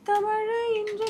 தமிழை இன்று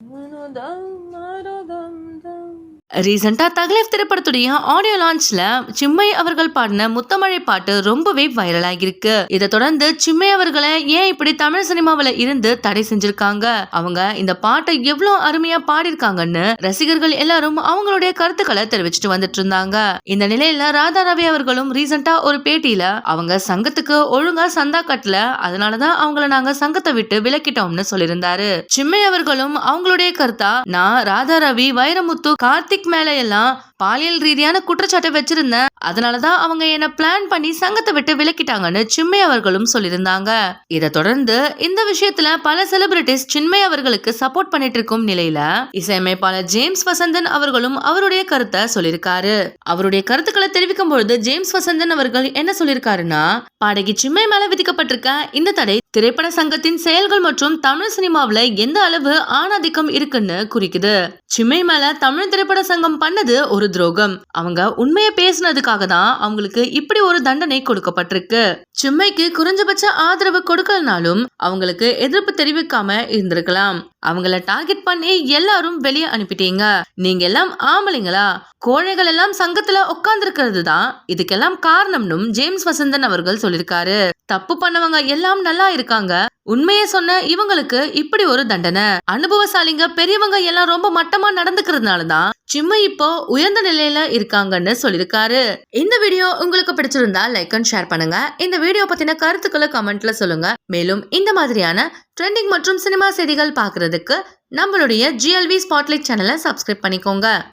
மனோதம் மனோதம் தம். ரீசெண்டா தகலைஃப் திரைப்படத்துடைய ஆடியோ லான்ச்ல சின்மை அவர்கள் பாடின முத்தமழை பாட்டு ரொம்பவே வைரல் ஆகிருக்கு. இதை தொடர்ந்து சின்மை அவர்களை ஏன் இப்படி தமிழ் சினிமாவில இருந்து தடை செஞ்சிருக்காங்க, அவங்க இந்த பாட்டை எவ்வளவு அருமையா பாடிருக்காங்கன்னு ரசிகர்கள் எல்லாரும் அவங்களுடைய கருத்துக்களை தெரிவிச்சுட்டு வந்துட்டு இருந்தாங்க. இந்த நிலையில ராதா ரவி அவர்களும் ரீசெண்டா ஒரு பேட்டியில அவங்க சங்கத்துக்கு ஒழுங்கா சந்தா கட்டல, அதனாலதான் அவங்கள நாங்க சங்கத்தை விட்டு விலக்கிட்டோம்னு சொல்லியிருந்தாரு. சின்மை அவர்களும் அவங்களுடைய கருத்தா, நான் ராதா ரவி, வைரமுத்து, கார்த்திக் மேல எல்லாம் பாலியல் ரீதியான குற்றச்சாட்டை வச்சிருந்தேன், அதனாலதான் அவங்க என்ன பிளான் பண்ணி சங்கத்தை விட்டு விலக்கிட்டாங்கன்னு சின்மை அவர்களும் சொல்லியிருந்தாங்க. இதை தொடர்ந்து இந்த விஷயத்துல பல செலிபிரிட்டிஸ் சின்மை அவர்களுக்கு சப்போர்ட் பண்ணிட்டு இருக்கும் நிலையில இசையமைப்பாளர் ஜேம்ஸ் வசந்தன் அவர்களும் அவருடைய கருத்தை சொல்லியிருக்காரு. அவருடைய கருத்துக்களை தெரிவிக்கும் பொழுது ஜேம்ஸ் வசந்தன் அவர்கள் என்ன சொல்லியிருக்காருன்னா, பாடகி சின்மை மேல விதிக்கப்பட்டிருக்க இந்த தடை திரைப்பட சங்கத்தின் செயல்கள் மற்றும் தமிழ் சினிமாவில எந்த அளவு ஆணாதிக்கம் இருக்குன்னு குறிக்குது. சின்மை மேல தமிழ் திரைப்பட சங்கம் பண்ணது ஒரு துரோகம். அவங்க உண்மையை பேசினதுக்காக தான் அவங்களுக்கு இப்படி ஒரு தண்டனை கொடுக்கப்பட்டிருக்கு. சின்மைக்கு குறைஞ்சபட்ச ஆதரவு கொடுக்கலனாலும் அவங்களுக்கு எதிர்ப்பு தெரிவிக்காம இருந்திருக்கலாம். அவங்கள டார்கெட் பண்ணி எல்லாரும் வெளியே அனுப்பிட்டீங்க. நீங்க எல்லாம் ஆம்பளைங்களா? கோழைகள் எல்லாம் சங்கத்துல உட்கார்ந்து இருக்கிறது தான் இதுக்கெல்லாம் காரணம்னும் ஜேம்ஸ் வசந்தன் அவர்கள் சொல்லிருக்காரு. தப்பு பண்ணவங்க எல்லாம் நல்லா இருக்காங்க, உண்மையை சொன்ன இவங்களுக்கு இப்படி ஒரு தண்டனை. அனுபவசாலிங்க பெரியவங்க எல்லாம் ரொம்ப மட்டமா நடந்துக்கிறதுனாலதான் சின்மை இப்போ உயர்ந்த நிலையில இருக்காங்கன்னு சொல்லிருக்காரு. இந்த வீடியோ உங்களுக்கு பிடிச்சிருந்தா லைக் அண்ட் ஷேர் பண்ணுங்க. இந்த வீடியோ பத்தின கருத்துக்களை கமெண்ட்ல சொல்லுங்க. மேலும் இந்த மாதிரியான ட்ரெண்டிங் மற்றும் சினிமா செய்திகள் பாக்குறதுக்கு நம்மளுடைய GLV ஸ்பாட்லைட் சேனலை சப்ஸ்கிரைப் பண்ணிக்கோங்க.